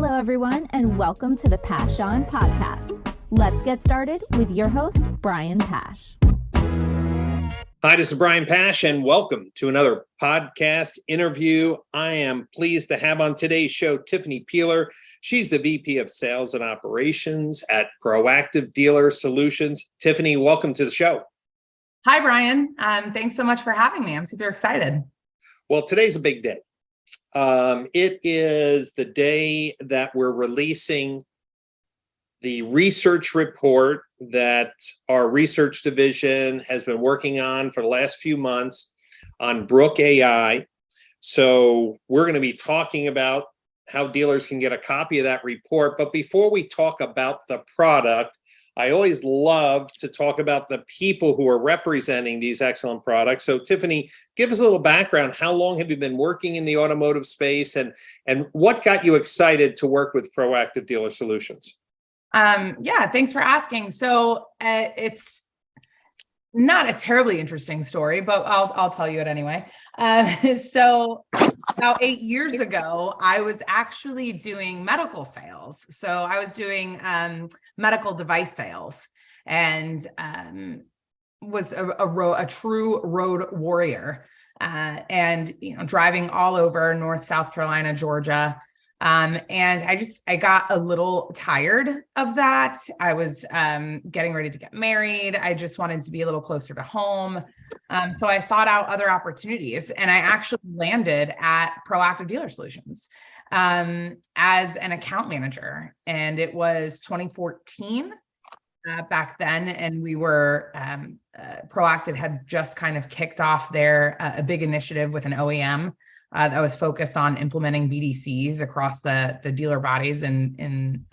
Hello, everyone, and welcome to the Pash On podcast. Let's get started with your host, Brian Pash. Hi, this is Brian Pash, and welcome to another podcast interview. I am pleased to have on today's show Tiffany Peeler. She's the VP of Sales and Operations at Proactive Dealer Solutions. Tiffany, welcome to the show. Hi, Brian. Thanks so much for having me. I'm super excited. Well, today's a big day. It is the day that we're releasing the research report that our research division has been working on for the last few months on Brooke.ai. So we're going to be talking about how dealers can get a copy of that report. But before we talk about the product, I always love to talk about the people who are representing these excellent products. So Tiffany, give us a little background. How long have you been working in the automotive space, and what got you excited to work with Proactive Dealer Solutions? Yeah, thanks for asking. So it's not a terribly interesting story, but I'll tell you it anyway. So about 8 years ago, I was actually doing medical sales. So I was doing medical device sales, and was a true road warrior, and driving all over North, South Carolina, Georgia. And I got a little tired of that. I was getting ready to get married. I just wanted to be a little closer to home. So I sought out other opportunities, and I actually landed at Proactive Dealer Solutions as an account manager. And it was 2014 back then. And we were, Proactive had just kind of kicked off a big initiative with an OEM that was focused on implementing BDCs across the dealer bodies in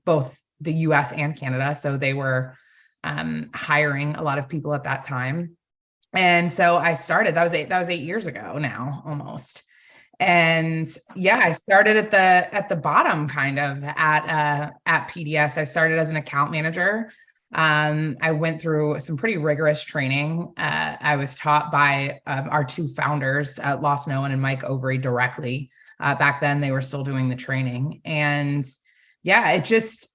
both the US and Canada. So they were hiring a lot of people at that time. And so I started, that was 8 years ago now, almost. And yeah, I started at the bottom kind of at PDS. I started as an account manager. I went through some pretty rigorous training. I was taught by our two founders, Lost Nolan and Mike Overy, directly. Back then, they were still doing the training. And yeah, it just,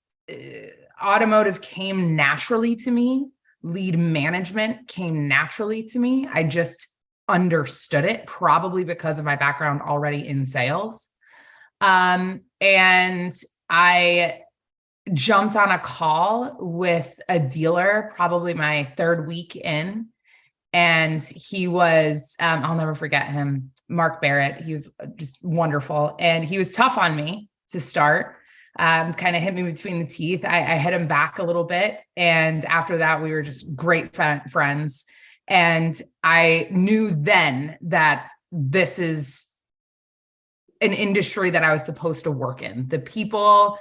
automotive came naturally to me. Lead management came naturally to me. I just understood it, probably because of my background already in sales. And I jumped on a call with a dealer, probably my third week in. And he was, I'll never forget him, Mark Barrett. He was just wonderful. And he was tough on me to start, kind of hit me between the teeth. I hit him back a little bit. And after that, we were just great friends. And I knew then that this is an industry that I was supposed to work in. The people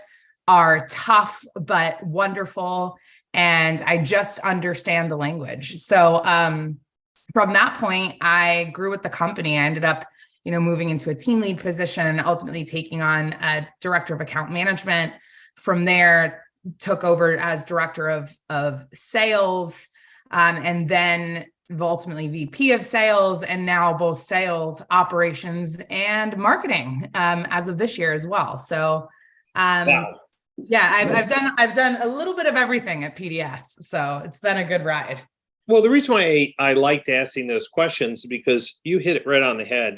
are tough, but wonderful. And I just understand the language. So from that point, I grew with the company. I ended up, moving into a team lead position and ultimately taking on a director of account management. From there, took over as director of sales, and then ultimately VP of sales, and now both sales, operations, and marketing as of this year as well. So Wow. Yeah, I've done a little bit of everything at PDS, so it's been a good ride. Well, the reason why I liked asking those questions is because you hit it right on the head.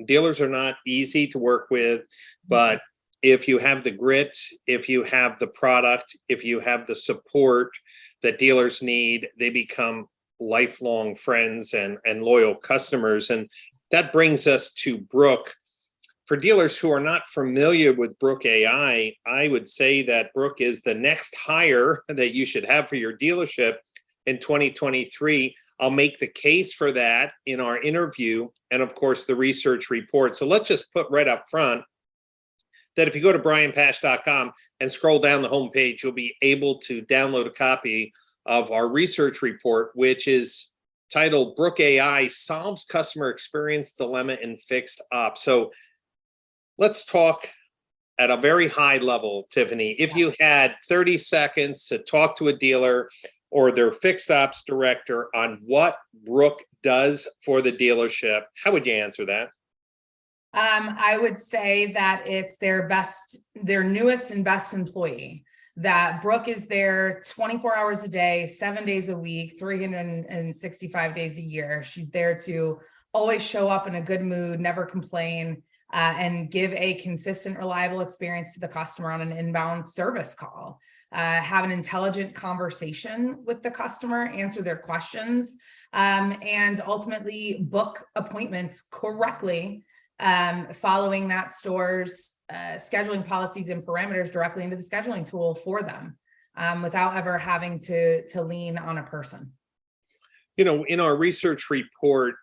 Dealers are not easy to work with, but if you have the grit, if you have the product, if you have the support that dealers need, they become lifelong friends and loyal customers. And that brings us to Brooke. For dealers who are not familiar with Brooke.ai, I would say that Brooke is the next hire that you should have for your dealership in 2023. I'll make the case for that in our interview and, of course, the research report. So let's just put right up front that if you go to brianpash.com and scroll down the homepage, you'll be able to download a copy of our research report, which is titled Brooke.ai Solves Customer Experience Dilemma in Fixed Ops. So let's talk at a very high level, Tiffany. If you had 30 seconds to talk to a dealer or their fixed ops director on what Brooke does for the dealership, how would you answer that? I would say that it's their newest and best employee. That Brooke is there 24 hours a day, 7 days a week, 365 days a year. She's there to always show up in a good mood, never complain, and give a consistent, reliable experience to the customer on an inbound service call. Have an intelligent conversation with the customer, answer their questions, and ultimately book appointments correctly, following that store's scheduling policies and parameters directly into the scheduling tool for them, without ever having to lean on a person. In our research report,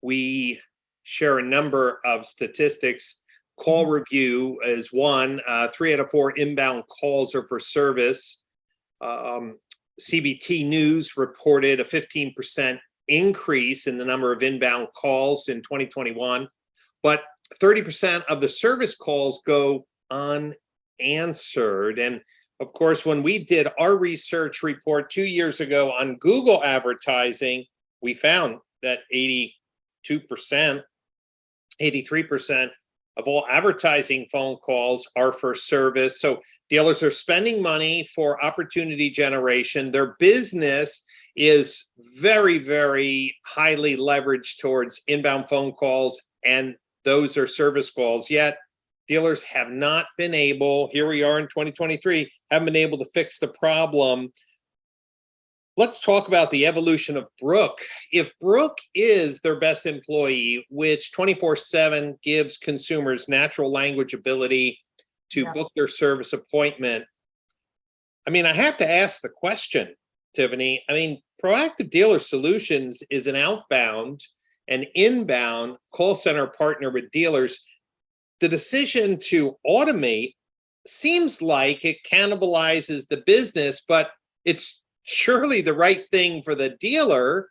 we share a number of statistics. Call review is one. 3 out of 4 inbound calls are for service. CBT News reported a 15% increase in the number of inbound calls in 2021, but 30% of the service calls go unanswered. And of course, when we did our research report 2 years ago on Google advertising, we found that 83% of all advertising phone calls are for service. So dealers are spending money for opportunity generation. Their business is very, very highly leveraged towards inbound phone calls, and those are service calls. Yet dealers have not been able, here we are in 2023, haven't been able to fix the problem. Let's talk about the evolution of Brooke. If Brooke is their best employee, which 24/7 gives consumers natural language ability to book their service appointment, I have to ask the question, Tiffany. Proactive Dealer Solutions is an outbound and inbound call center partner with dealers. The decision to automate seems like it cannibalizes the business, but it's surely the right thing for the dealer.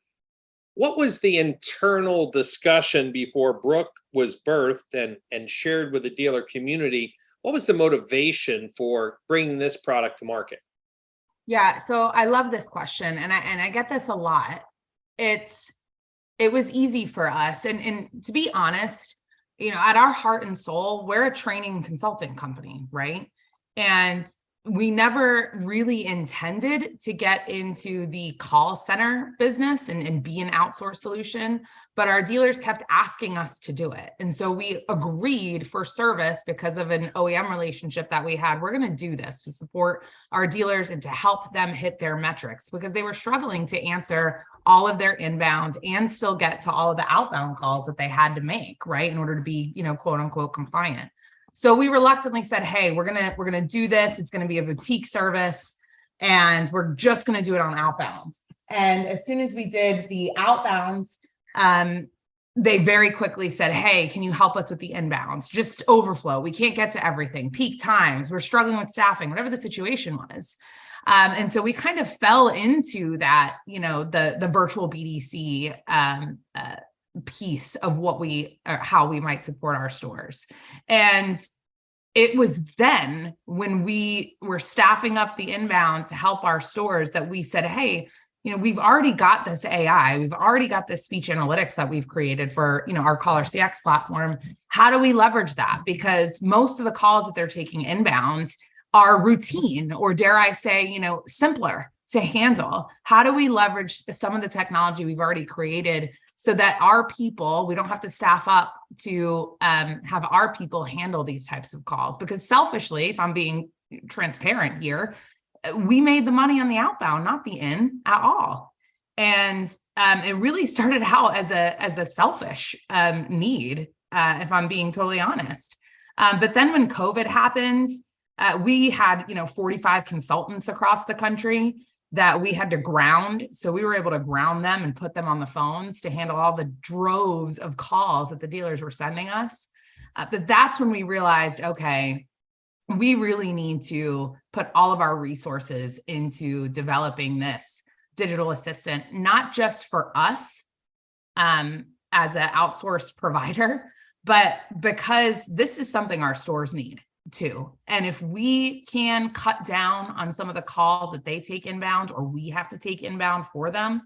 What was the internal discussion before Brooke was birthed and shared with the dealer community? What was the motivation for bringing this product to market? Yeah, so I love this question, and I get this a lot. It was easy for us, and to be honest, at our heart and soul, we're a training consulting company, right? And we never really intended to get into the call center business and be an outsourced solution, but our dealers kept asking us to do it. And so we agreed for service because of an OEM relationship that we had. We're going to do this to support our dealers and to help them hit their metrics, because they were struggling to answer all of their inbound and still get to all of the outbound calls that they had to make, right, in order to be, quote unquote, compliant. So we reluctantly said, hey, we're gonna do this. It's gonna be a boutique service, and we're just gonna do it on outbound. And as soon as we did the outbound, they very quickly said, hey, can you help us with the inbounds? Just overflow. We can't get to everything. Peak times. We're struggling with staffing, whatever the situation was. And so we kind of fell into that, the virtual BDC piece of how we might support our stores. And it was then when we were staffing up the inbound to help our stores that we said, hey, we've already got this AI, we've already got this speech analytics that we've created for, our Caller CX platform. How do we leverage that? Because most of the calls that they're taking inbound are routine, or dare I say, simpler to handle. How do we leverage some of the technology we've already created so that our people, we don't have to staff up to have our people handle these types of calls? Because selfishly, if I'm being transparent here, we made the money on the outbound, not the in at all. And it really started out as a selfish need, if I'm being totally honest. But then when COVID happened, we had 45 consultants across the country that we had to ground. So we were able to ground them and put them on the phones to handle all the droves of calls that the dealers were sending us. But that's when we realized, okay, we really need to put all of our resources into developing this digital assistant, not just for us as an outsourced provider, but because this is something our stores need too. And if we can cut down on some of the calls that they take inbound, or we have to take inbound for them,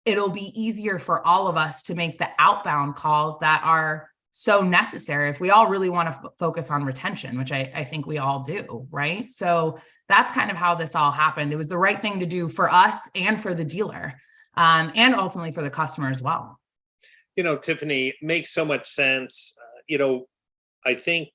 it'll be easier for all of us to make the outbound calls that are so necessary if we all really want to focus on retention, which I think we all do, right? So that's kind of how this all happened. It was the right thing to do for us and for the dealer, and ultimately for the customer as well. Tiffany, it makes so much sense. I think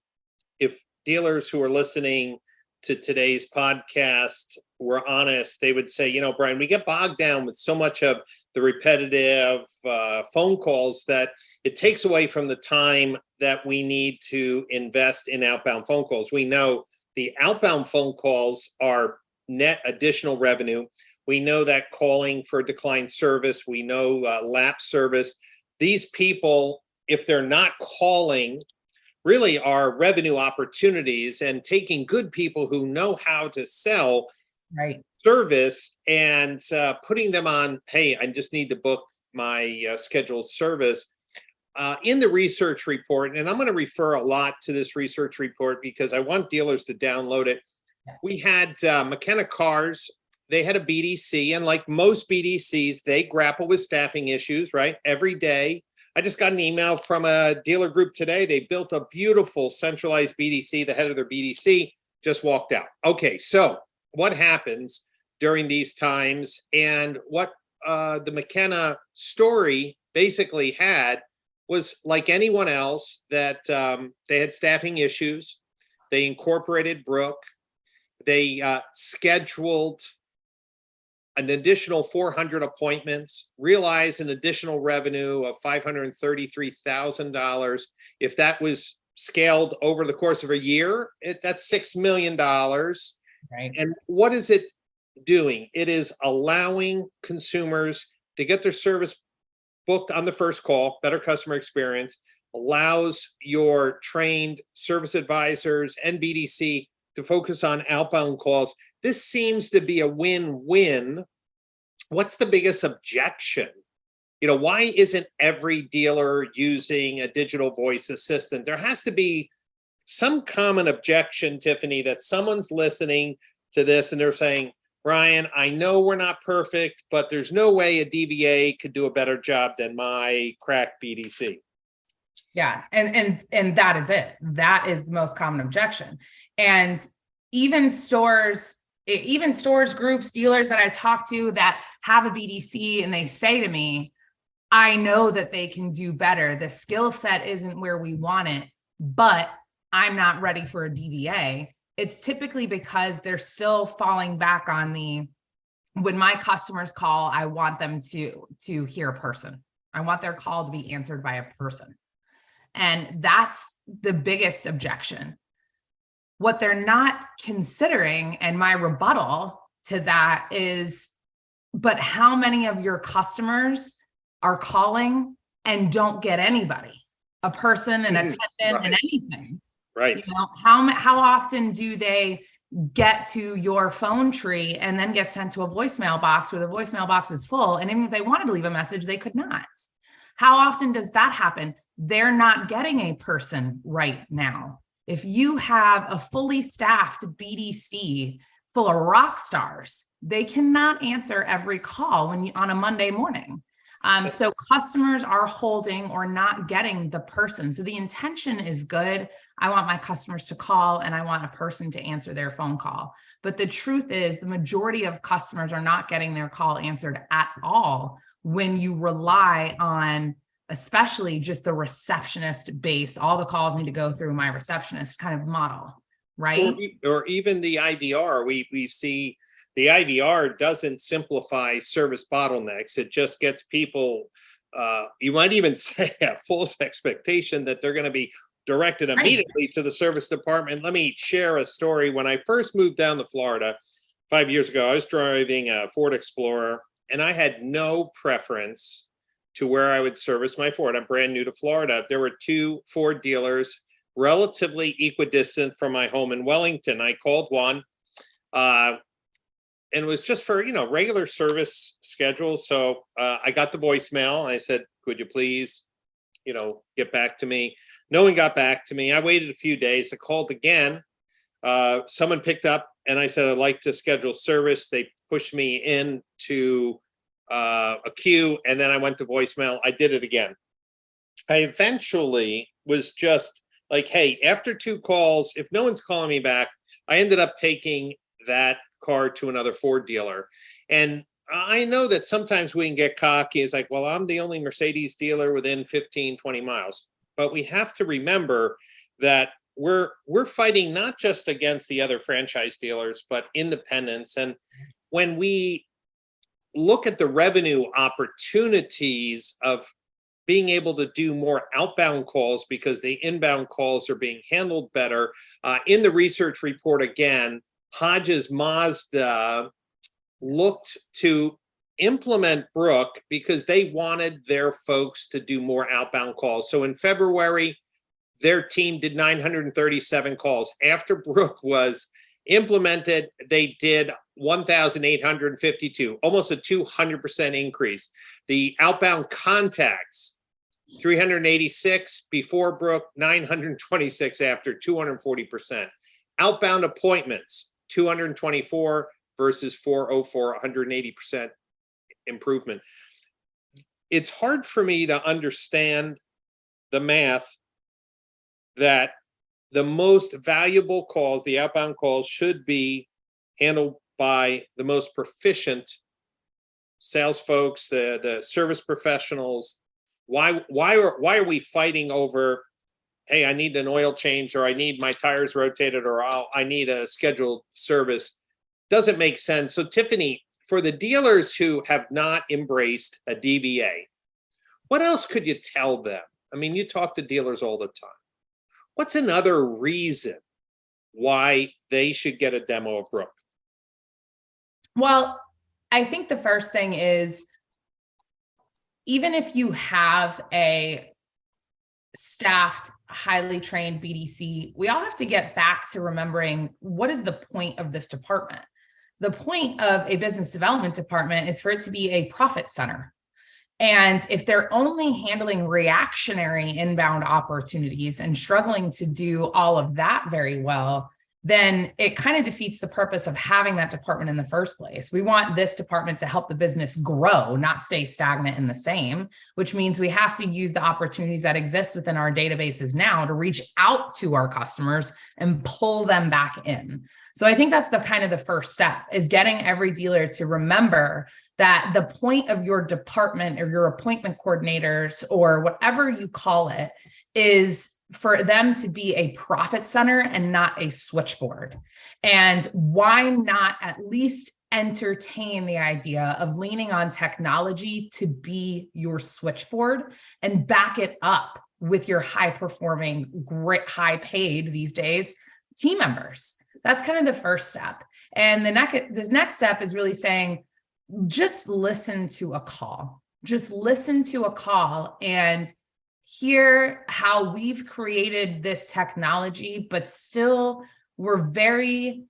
if dealers who are listening to today's podcast were honest, they would say, Brian, we get bogged down with so much of the repetitive phone calls that it takes away from the time that we need to invest in outbound phone calls. We know the outbound phone calls are net additional revenue. We know that calling for declined service, we know lapse service. These people, if they're not calling, really are revenue opportunities, and taking good people who know how to sell service and putting them on, hey, I just need to book my scheduled service. In the research report, and I'm going to refer a lot to this research report because I want dealers to download it. We had McKenna Cars. They had a BDC, and like most BDCs, they grapple with staffing issues, right? Every day. I just got an email from a dealer group today. They built a beautiful centralized BDC. The head of their BDC just walked out. Okay, so what happens during these times, and what the McKenna story basically had was like anyone else, that they had staffing issues. They incorporated Brooke. They scheduled an additional 400 appointments, realized an additional revenue of $533,000. If that was scaled over the course of a year, that's $6 million. Right. And what is it doing? It is allowing consumers to get their service booked on the first call, better customer experience, allows your trained service advisors and BDC to focus on outbound calls. This seems to be a win-win. What's the biggest objection? Why isn't every dealer using a digital voice assistant? There has to be some common objection, Tiffany, that someone's listening to this and they're saying, Brian, I know we're not perfect, but there's no way a DVA could do a better job than my crack BDC. Yeah. And that is it. That is the most common objection. And even stores, groups, dealers that I talk to that have a BDC, and they say to me, I know that they can do better. The skill set isn't where we want it, but I'm not ready for a DVA. It's typically because they're still falling back on when my customers call, I want them to hear a person. I want their call to be answered by a person. And that's the biggest objection. What they're not considering, and my rebuttal to that is, but how many of your customers are calling and don't get anybody, a person, an attendant, and anything? Right. How often do they get to your phone tree and then get sent to a voicemail box where the voicemail box is full? And even if they wanted to leave a message, they could not. How often does that happen? They're not getting a person right now. If you have a fully staffed BDC full of rock stars, they cannot answer every call on a Monday morning. So customers are holding or not getting the person. So the intention is good. I want my customers to call, and I want a person to answer their phone call. But the truth is, the majority of customers are not getting their call answered at all when you rely on, especially just the receptionist base. All the calls need to go through my receptionist kind of model, right? Or even the IVR. We see the IVR doesn't simplify service bottlenecks. It just gets people, you might even say, a false expectation that they're going to be directed immediately to the service department. Let me share a story. When I first moved down to Florida 5 years ago, I was driving a Ford Explorer, and I had no preference to where I would service my Ford. I'm brand new to Florida. There were two Ford dealers relatively equidistant from my home in Wellington. I called one, and it was just for, regular service schedule. So I got the voicemail. I said, could you please, get back to me? No one got back to me. I waited a few days. I called again. Someone picked up, and I said, I'd like to schedule service. They pushed me into a queue, and then I went to voicemail. I did it again. I eventually was just like, hey, after 2 calls, if no one's calling me back, I ended up taking that car to another Ford dealer. And I know that sometimes we can get cocky. It's like, well, I'm the only Mercedes dealer within 15, 20 miles. But we have to remember that we're fighting not just against the other franchise dealers, but independents. And when we look at the revenue opportunities of being able to do more outbound calls because the inbound calls are being handled better. In the research report, again, Hodges Mazda looked to implement Brooke because they wanted their folks to do more outbound calls. So in February, their team did 937 calls. After Brooke was implemented, they did 1,852, almost a 200% increase. The outbound contacts, 386 before Brooke, 926 after, 240%. Outbound appointments, 224 versus 404, 180% improvement. It's hard for me to understand the math that the most valuable calls, the outbound calls, should be handled by the most proficient sales folks, the service professionals. Why are we fighting over, hey, I need an oil change, or I need my tires rotated, or I need a scheduled service? Doesn't make sense. So Tiffany, for the dealers who have not embraced a DVA, what else could you tell them? I mean, you talk to dealers all the time. What's another reason why they should get a demo of Brooke? Well, I think the first thing is, even if you have a staffed, highly trained BDC, we all have to get back to remembering, what is the point of this department? The point of a business development department is for it to be a profit center. And if they're only handling reactionary inbound opportunities and struggling to do all of that very well, then it kind of defeats the purpose of having that department in the first place. We want this department to help the business grow, not stay stagnant and the same, which means we have to use the opportunities that exist within our databases now to reach out to our customers and pull them back in. So I think that's the kind of the first step, is getting every dealer to remember that the point of your department or your appointment coordinators or whatever you call it is for them to be a profit center and not a switchboard. And why not at least entertain the idea of leaning on technology to be your switchboard and back it up with your high performing, great, high paid these days team members? That's kind of the first step. And the next step is really saying, just listen to a call. Just listen to a call and hear how we've created this technology, but still we're very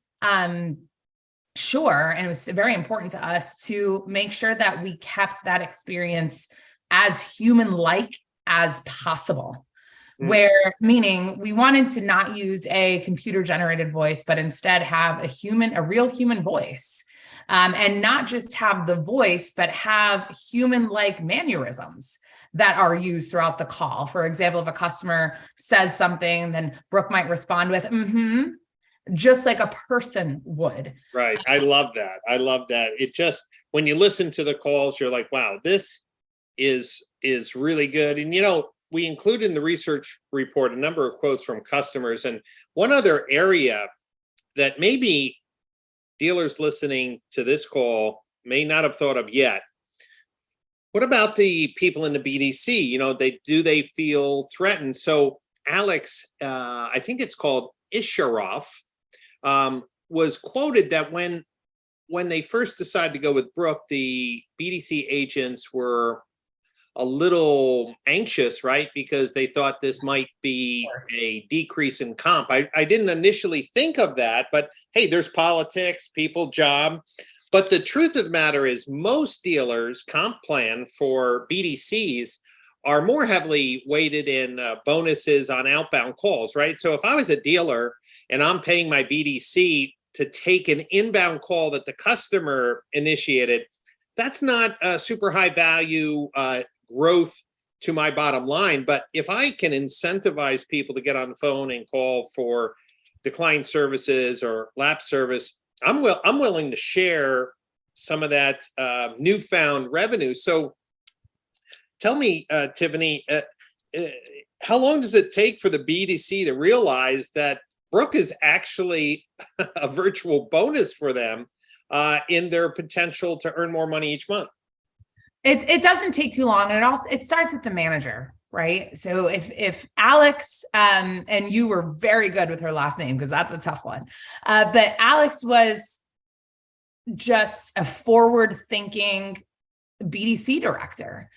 sure, and it was very important to us to make sure that we kept that experience as human-like as possible. Where, meaning we wanted to not use a computer generated voice, but instead have a real human voice, and not just have the voice, but have human-like mannerisms that are used throughout the call. For example, if a customer says something, then Brooke might respond with, just like a person would. Right. I love that. I love that. It just, when you listen to the calls, you're like, wow, this is really good. And, we include in the research report a number of quotes from customers. And one other area that maybe dealers listening to this call may not have thought of yet. What about the people in the BDC? They feel threatened? So Alex, I think it's called Isharoff, was quoted that when they first decided to go with Brooke, the BDC agents were a little anxious, right? Because they thought this might be a decrease in comp. I didn't initially think of that, but hey, there's politics, people, job. But the truth of the matter is, most dealers' comp plan for BDCs are more heavily weighted in bonuses on outbound calls, right? So if I was a dealer and I'm paying my BDC to take an inbound call that the customer initiated, that's not a super high value growth to my bottom line. But if I can incentivize people to get on the phone and call for decline services or lapse service, I'm willing to share some of that newfound revenue. So tell me, Tiffany, how long does it take for the BDC to realize that Brooke is actually a virtual bonus for them in their potential to earn more money each month? It doesn't take too long, and it starts with the manager, right? So if Alex, and you were very good with her last name because that's a tough one, but Alex was just a forward-thinking BDC director.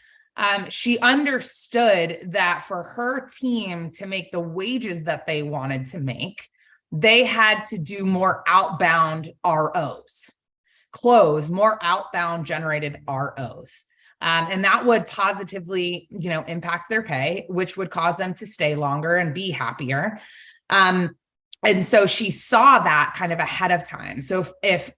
She understood that for her team to make the wages that they wanted to make, they had to do more outbound ROs, close more outbound generated ROs. And that would positively, impact their pay, which would cause them to stay longer and be happier. And so she saw that kind of ahead of time. So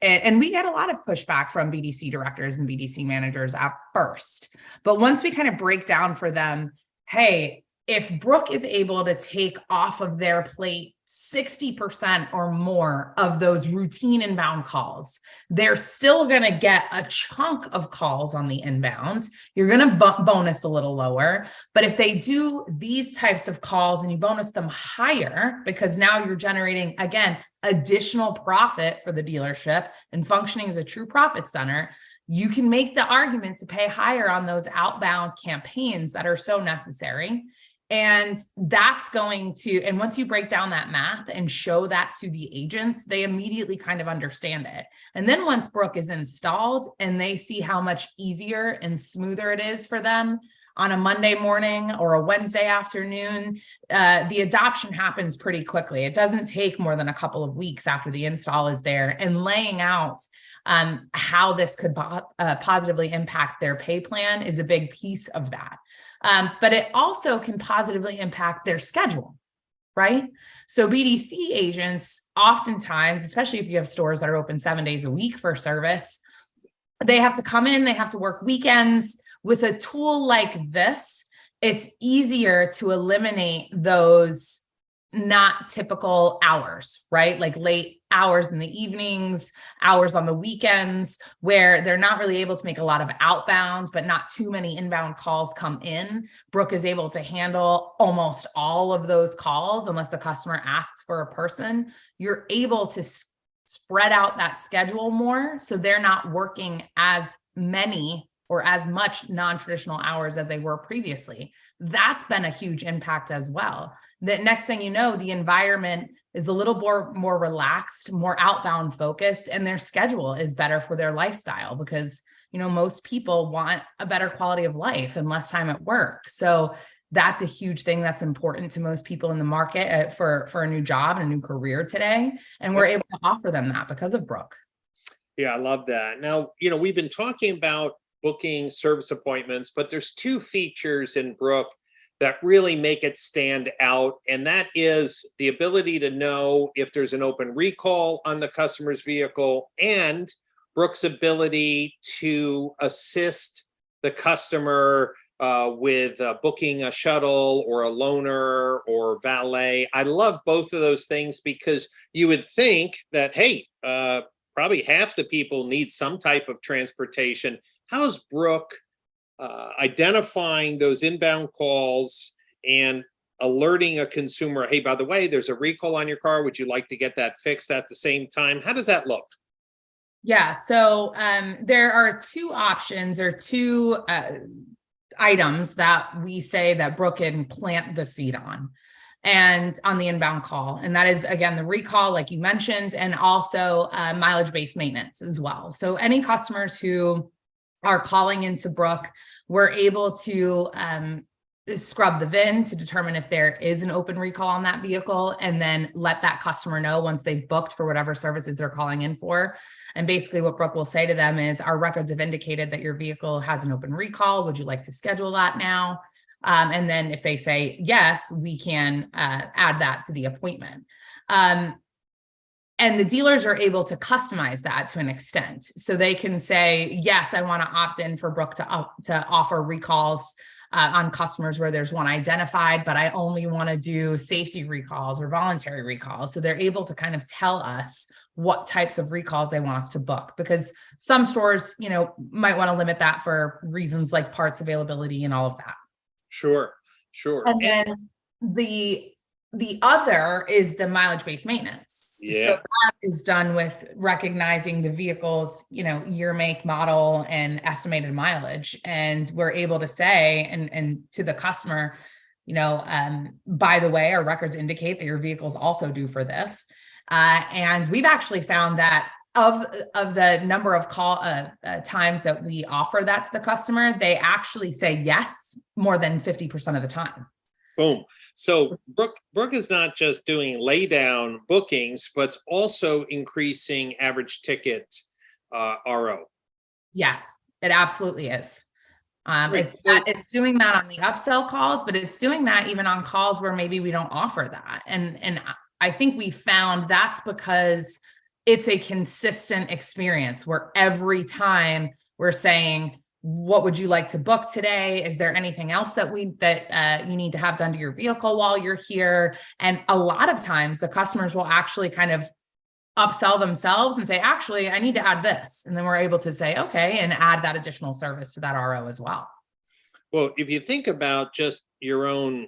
and we get a lot of pushback from BDC directors and BDC managers at first, but once we kind of break down for them, hey, if Brooke is able to take off of their plate 60% or more of those routine inbound calls, they're still going to get a chunk of calls on the inbound. You're going to bonus a little lower. But if they do these types of calls and you bonus them higher, because now you're generating, again, additional profit for the dealership and functioning as a true profit center, you can make the argument to pay higher on those outbound campaigns that are so necessary. And that's going to, and once you break down that math and show that to the agents, they immediately kind of understand it. And then once Brooke is installed and they see how much easier and smoother it is for them on a Monday morning or a Wednesday afternoon, the adoption happens pretty quickly. It doesn't take more than a couple of weeks after the install is there, and laying out how this could positively impact their pay plan is a big piece of that. But it also can positively impact their schedule, right? So BDC agents, oftentimes, especially if you have stores that are open 7 days a week for service, they have to come in, they have to work weekends. With a tool like this, it's easier to eliminate those not typical hours, right? Like late hours in the evenings, hours on the weekends, where they're not really able to make a lot of outbounds, but not too many inbound calls come in. Brooke is able to handle almost all of those calls unless the customer asks for a person. You're able to spread out that schedule more, so they're not working as many or as much non-traditional hours as they were previously. That's been a huge impact as well. The next thing you know, the environment is a little more relaxed, more outbound focused, and their schedule is better for their lifestyle because, most people want a better quality of life and less time at work. So that's a huge thing that's important to most people in the market for a new job and a new career today. And we're able to offer them that because of Brooke. Yeah, I love that. Now, we've been talking about booking service appointments, but there's two features in Brooke that really make it stand out. And that is the ability to know if there's an open recall on the customer's vehicle, and Brooke's ability to assist the customer with booking a shuttle or a loaner or valet. I love both of those things because you would think that, hey, probably half the people need some type of transportation. How's Brooke identifying those inbound calls and alerting a consumer, hey, by the way, there's a recall on your car. Would you like to get that fixed at the same time? How does that look? Yeah, so there are two options or two items that we say that Brooke can plant the seed on. And on the inbound call. And that is, again, the recall, like you mentioned, and also mileage-based maintenance as well. So any customers who are calling into Brooke, we're able to scrub the VIN to determine if there is an open recall on that vehicle, and then let that customer know once they've booked for whatever services they're calling in for. And basically what Brooke will say to them is, our records have indicated that your vehicle has an open recall. Would you like to schedule that now? And then if they say yes, we can add that to the appointment. And the dealers are able to customize that to an extent. So they can say, yes, I want to opt in for Brooke to offer recalls on customers where there's one identified, but I only want to do safety recalls or voluntary recalls. So they're able to kind of tell us what types of recalls they want us to book, because some stores, might want to limit that for reasons like parts availability and all of that. Sure. And then the other is the mileage-based maintenance. Yeah. So that is done with recognizing the vehicle's, year, make, model, and estimated mileage. And we're able to say, and to the customer, by the way, our records indicate that your vehicle is also due for this. And we've actually found that of the number of times that we offer that to the customer, they actually say yes more than 50% of the time. Boom. So Brooke is not just doing lay down bookings, but it's also increasing average ticket RO. Yes, it absolutely is. It's doing that on the upsell calls, but it's doing that even on calls where maybe we don't offer that. And I think we found that's because it's a consistent experience where every time we're saying, what would you like to book today? Is there anything else that you need to have done to your vehicle while you're here? And a lot of times the customers will actually kind of upsell themselves and say, actually, I need to add this. And then we're able to say, okay, and add that additional service to that RO as well. Well, if you think about just your own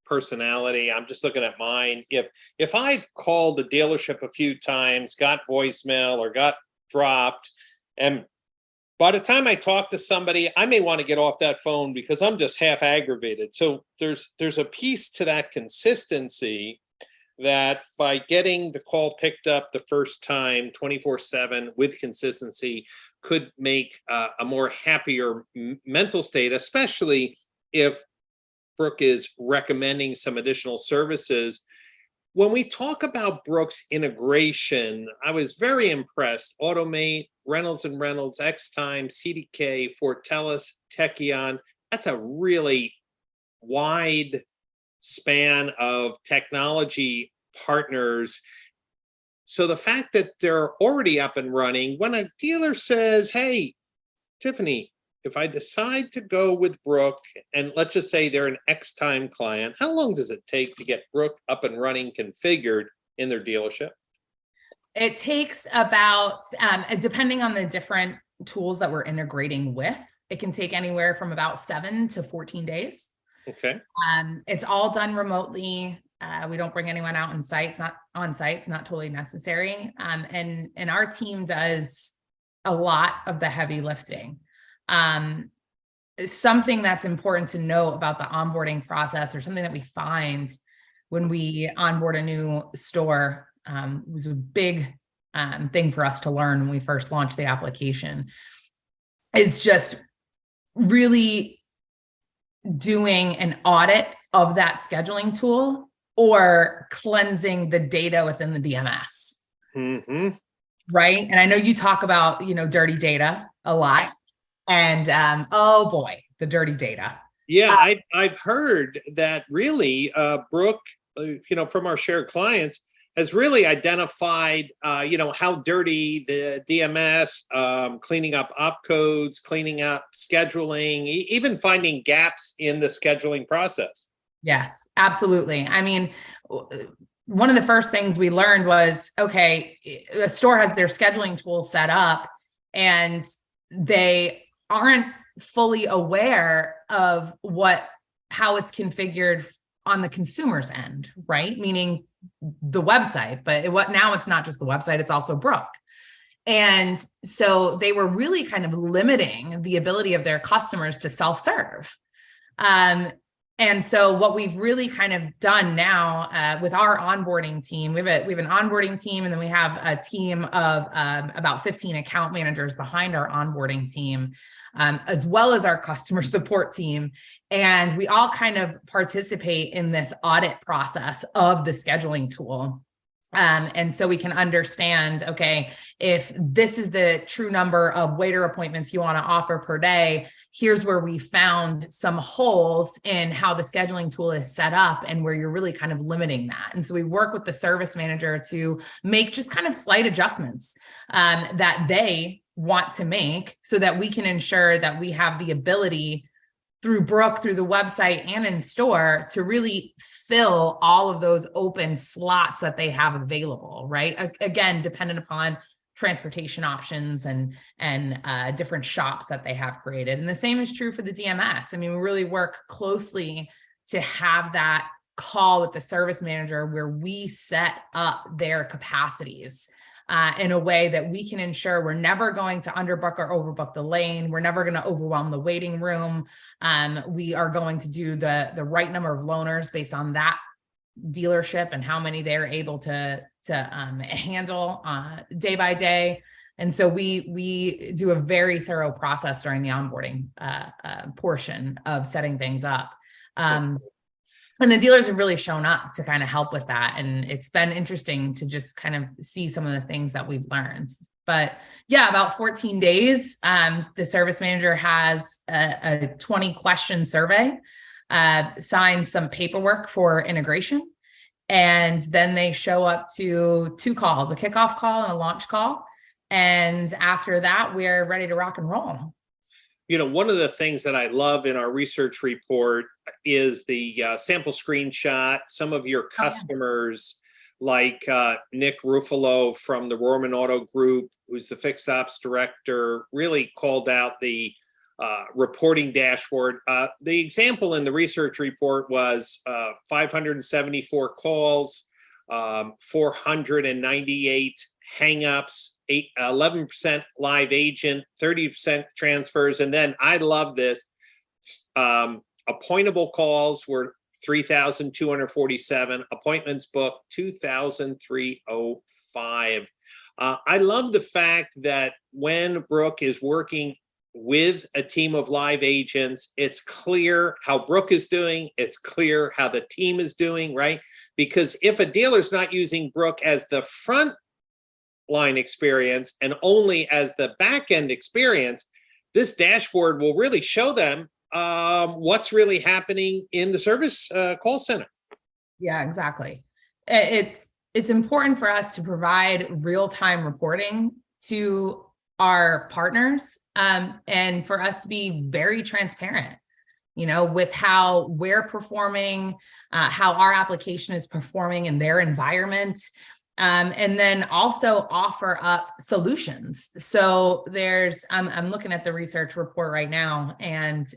personality, I'm just looking at mine. If I've called the dealership a few times, got voicemail or got dropped, and by the time I talk to somebody, I may want to get off that phone because I'm just half aggravated. So there's a piece to that consistency that by getting the call picked up the first time 24/7 with consistency could make a more happier mental state, especially if Brooke is recommending some additional services. When we talk about Brooke's integration, I was very impressed. Automate, Reynolds and Reynolds, X-Time, CDK, Fortellis, Techion. That's a really wide span of technology partners. So the fact that they're already up and running, when a dealer says, hey, Tiffany, if I decide to go with Brooke, and let's just say they're an X-Time client, how long does it take to get Brooke up and running, configured in their dealership? It takes about, depending on the different tools that we're integrating with, it can take anywhere from about 7 to 14 days. Okay. It's all done remotely. We don't bring anyone out on site. It's not on site. It's not totally necessary. And our team does a lot of the heavy lifting. Something that's important to know about the onboarding process, or something that we find when we onboard a new store, was a big thing for us to learn when we first launched the application, is just really doing an audit of that scheduling tool or cleansing the data within the DMS. Mm-hmm. Right. And I know you talk about, dirty data a lot. And oh boy, the dirty data. Yeah, I've heard that really Brooke, from our shared clients, has really identified, how dirty the DMS, cleaning up opcodes, cleaning up scheduling, even finding gaps in the scheduling process. Yes, absolutely. I mean, one of the first things we learned was, okay, a store has their scheduling tool set up and they aren't fully aware of how it's configured on the consumer's end, right? Meaning the website, but now it's not just the website, it's also Brooke. And so they were really kind of limiting the ability of their customers to self-serve. And so what we've really kind of done now with our onboarding team, we have an onboarding team, and then we have a team of about 15 account managers behind our onboarding team, as well as our customer support team. And we all kind of participate in this audit process of the scheduling tool. And so we can understand, okay, if this is the true number of waiter appointments you want to offer per day, here's where we found some holes in how the scheduling tool is set up and where you're really kind of limiting that. And so we work with the service manager to make just kind of slight adjustments that they want to make so that we can ensure that we have the ability through Brooke, through the website and in store to really fill all of those open slots that they have available, right? Again, dependent upon transportation options and different shops that they have created. And the same is true for the DMS. I mean, we really work closely to have that call with the service manager where we set up their capacities in a way that we can ensure we're never going to underbook or overbook the lane. We're never going to overwhelm the waiting room. We are going to do the right number of loaners based on that dealership and how many they're able to handle day by day. And so we do a very thorough process during the onboarding portion of setting things up. And the dealers have really shown up to kind of help with that. And it's been interesting to just kind of see some of the things that we've learned. But yeah, about 14 days, the service manager has a 20 question survey, signs some paperwork for integration. And then they show up to 2 calls, a kickoff call and a launch call. And after that, we're ready to rock and roll. You know, one of the things that I love in our research report is the sample screenshot. Some of your customers, like Nick Ruffalo from the Roman Auto Group, who's the fixed ops director, really called out the reporting dashboard. The example in the research report was 574 calls, 498 hangups, 11% live agent, 30% transfers. And then I love this, appointable calls were 3,247, appointments booked 2,305. I love the fact that when Brooke is working with a team of live agents, it's clear how Brooke is doing. It's clear how the team is doing, right? Because if a dealer's not using Brooke as the front line experience and only as the back end experience, this dashboard will really show them what's really happening in the service call center. Yeah, exactly. It's important for us to provide real-time reporting to our partners, and for us to be very transparent, you know, with how we're performing, how our application is performing in their environment, and then also offer up solutions. So there's, I'm looking at the research report right now, and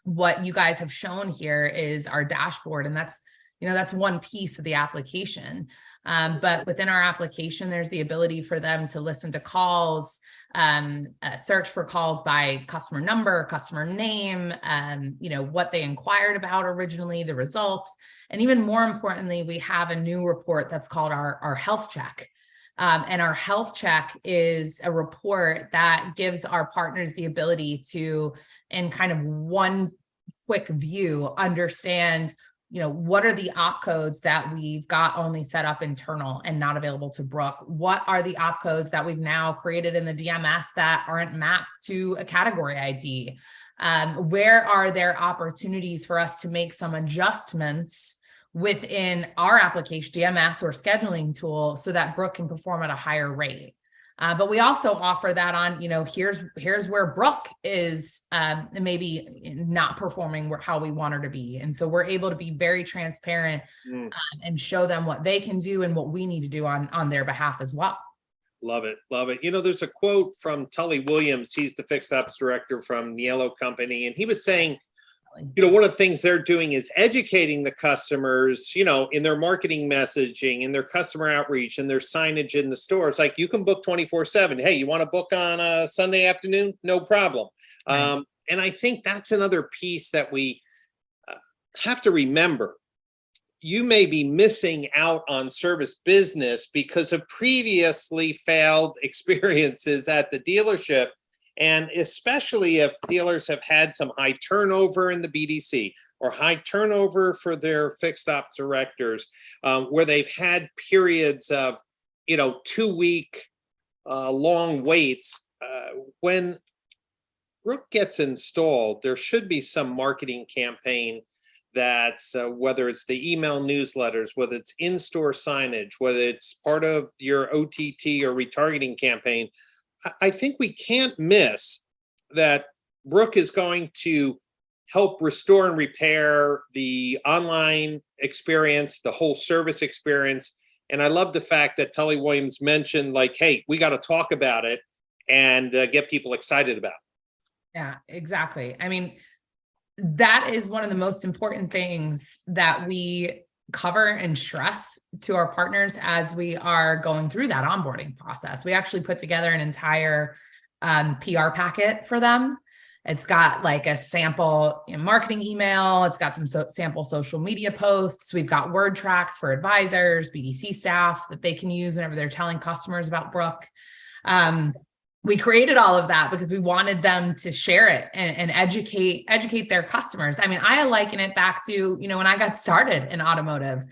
what you guys have shown here is our dashboard, and that's, you know, that's one piece of the application. But within our application, there's the ability for them to listen to calls, search for calls by customer number, customer name, you know, what they inquired about originally, the results. And even more importantly, we have a new report that's called our health check. And our health check is a report that gives our partners the ability to, in kind of one quick view, understand, you know, what are the op codes that we've got only set up internal and not available to Brooke? What are the op codes that we've now created in the DMS that aren't mapped to a category ID? Where are there opportunities for us to make some adjustments within our application, DMS or scheduling tool, so that Brooke can perform at a higher rate? But we also offer that on, you know, here's where Brooke is maybe not performing how we want her to be. And so we're able to be very transparent and show them what they can do and what we need to do on their behalf as well. Love it. Love it. You know, there's a quote from Tully Williams. He's the fixed ops director from Niello Company. And he was saying, you know, one of the things they're doing is educating the customers, you know, in their marketing messaging, in their customer outreach, and their signage in the stores. Like, you can book 24/7. Hey, you want to book on a Sunday afternoon? No problem. Right. And I think that's another piece that we have to remember. You may be missing out on service business because of previously failed experiences at the dealership. And especially if dealers have had some high turnover in the BDC or high turnover for their fixed ops directors, where they've had periods of, you know, 2-week long waits. When Brooke gets installed, there should be some marketing campaign that's whether it's the email newsletters, whether it's in-store signage, whether it's part of your OTT or retargeting campaign. I think we can't miss that Brooke is going to help restore and repair the online experience, the whole service experience. And I love the fact that Tully Williams mentioned, like, hey, we got to talk about it and get people excited about it. Yeah, exactly. I mean, that is one of the most important things that we cover and stress to our partners as we are going through that onboarding process. We actually put together an entire PR packet for them. It's got like a sample marketing email. It's got some sample social media posts. We've got word tracks for advisors, BDC staff that they can use whenever they're telling customers about Brooke. We created all of that because we wanted them to share it and educate their customers. I mean, I liken it back to, when I got started in automotive,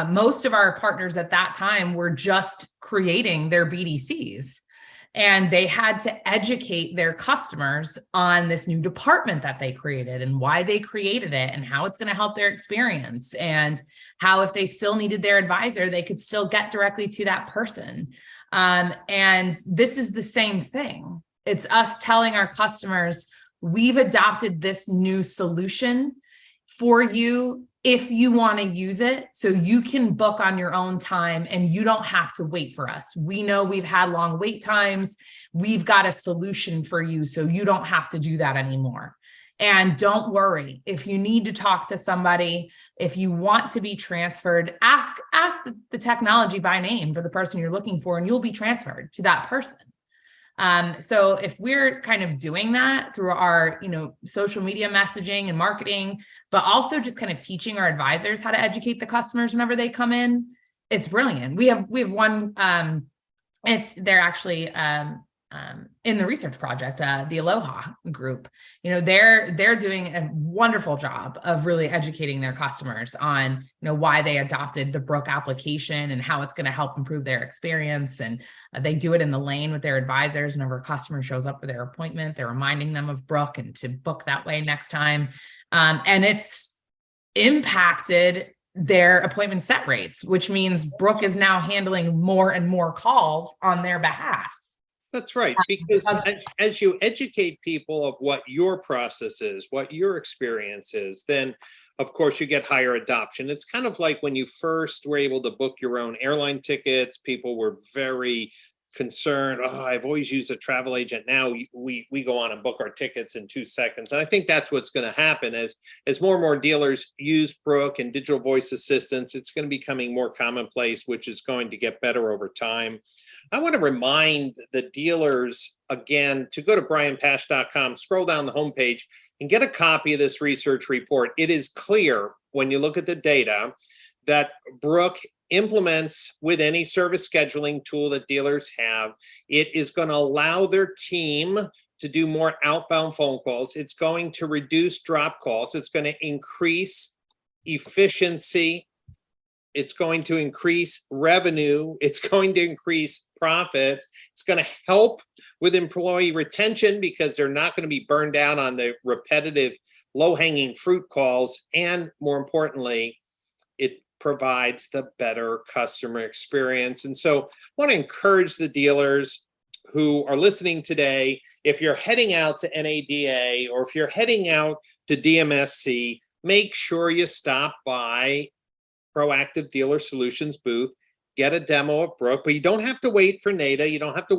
most of our partners at that time were just creating their BDCs. And they had to educate their customers on this new department that they created and why they created it and how it's going to help their experience and how if they still needed their advisor, they could still get directly to that person. And this is the same thing. It's us telling our customers, we've adopted this new solution for you if you want to use it, so you can book on your own time and you don't have to wait for us. We know we've had long wait times. We've got a solution for you, so you don't have to do that anymore. And don't worry, if you need to talk to somebody, if you want to be transferred, ask the technology by name for the person you're looking for, and you'll be transferred to that person. So if we're kind of doing that through our, social media messaging and marketing, but also just kind of teaching our advisors how to educate the customers whenever they come in, it's brilliant. We have one, they're actually, in the research project, the Aloha group, they're doing a wonderful job of really educating their customers on, why they adopted the Brooke application and how it's going to help improve their experience. And they do it in the lane with their advisors. Whenever a customer shows up for their appointment, they're reminding them of Brooke and to book that way next time. And it's impacted their appointment set rates, which means Brooke is now handling more and more calls on their behalf. That's right, because as you educate people of what your process is, what your experience is, then of course you get higher adoption. It's kind of like when you first were able to book your own airline tickets, people were very concerned. Oh, I've always used a travel agent. Now we go on and book our tickets in 2 seconds. And I think that's what's going to happen as more and more dealers use Brooke and digital voice assistants. It's going to be becoming more commonplace, which is going to get better over time. I want to remind the dealers again to go to brianpash.com, scroll down the homepage and get a copy of this research report. It is clear when you look at the data that Brooke implements with any service scheduling tool that dealers have. It is going to allow their team to do more outbound phone calls. It's going to reduce drop calls. It's going to increase efficiency. It's going to increase revenue. It's going to increase profits. It's going to help with employee retention because they're not going to be burned out on the repetitive low-hanging fruit calls. And more importantly, it provides the better customer experience. And so I want to encourage the dealers who are listening today, if you're heading out to NADA or if you're heading out to DMSC, make sure you stop by Proactive Dealer Solutions booth, get a demo of Brooke, but you don't have to wait for NADA. You don't have to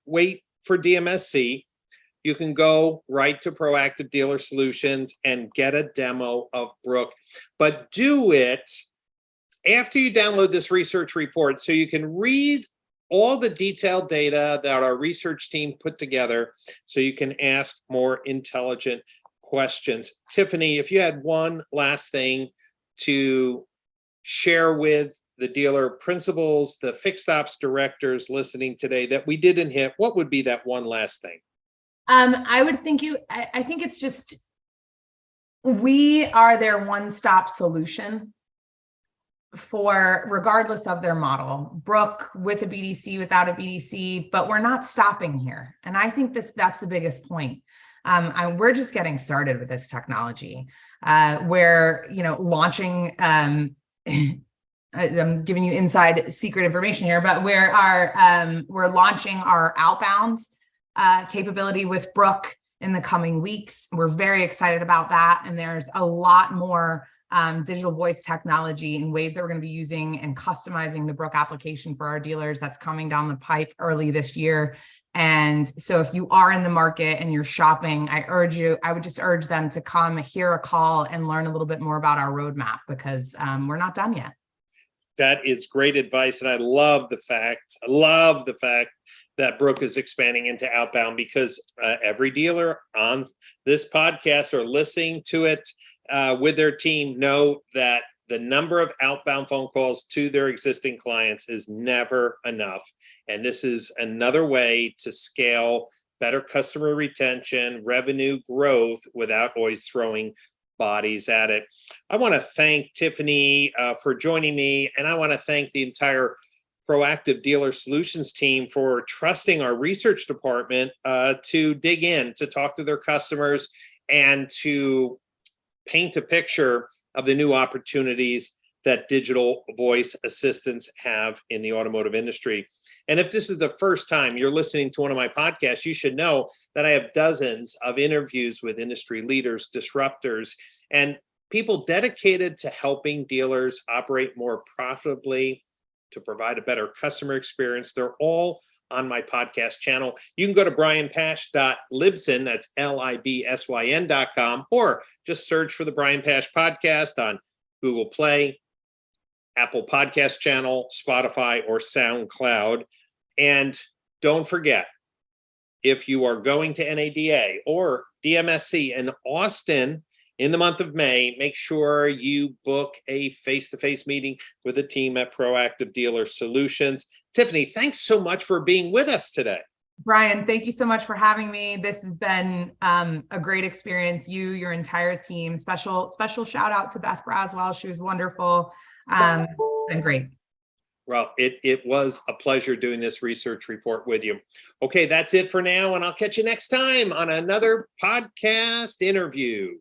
wait for DMSC. You can go right to Proactive Dealer Solutions and get a demo of Brooke, but do it after you download this research report so you can read all the detailed data that our research team put together so you can ask more intelligent questions. Tiffany, if you had one last thing to share with the dealer principals, the fixed ops directors listening today that we didn't hit, what would be that one last thing? I think it's just, we are their one-stop solution for regardless of their model, Brooke with a BDC, without a BDC, but we're not stopping here. And I think that's the biggest point. We're just getting started with this technology. We're, launching, I'm giving you inside secret information here, but we're launching our outbound capability with Brooke in the coming weeks. We're very excited about that. And there's a lot more digital voice technology and ways that we're going to be using and customizing the Brooke application for our dealers that's coming down the pipe early this year. And so if you are in the market and you're shopping, I would just urge them to come hear a call and learn a little bit more about our roadmap, because we're not done yet. That is great advice. And I love the fact that Brooke is expanding into outbound, because every dealer on this podcast or listening to it with their team know that the number of outbound phone calls to their existing clients is never enough. And this is another way to scale better customer retention, revenue growth without always throwing bodies at it. I want to thank Tiffany for joining me, and I want to thank the entire Proactive Dealer Solutions team for trusting our research department to dig in, to talk to their customers, and to paint a picture of the new opportunities that digital voice assistants have in the automotive industry. And if this is the first time you're listening to one of my podcasts, you should know that I have dozens of interviews with industry leaders, disruptors, and people dedicated to helping dealers operate more profitably, to provide a better customer experience. They're all on my podcast channel. You can go to brianpash.libsyn, that's LIBSYN.com, or just search for the Brian Pash Podcast on Google Play, Apple Podcast channel, Spotify, or SoundCloud. And don't forget, if you are going to NADA or DMSC in Austin in the month of May, make sure you book a face-to-face meeting with the team at Proactive Dealer Solutions. Tiffany, thanks so much for being with us today. Brian, thank you so much for having me. This has been a great experience. Your entire team. Special shout out to Beth Braswell. She was wonderful. It's been great. Well, it was a pleasure doing this research report with you. Okay, that's it for now, and I'll catch you next time on another podcast interview.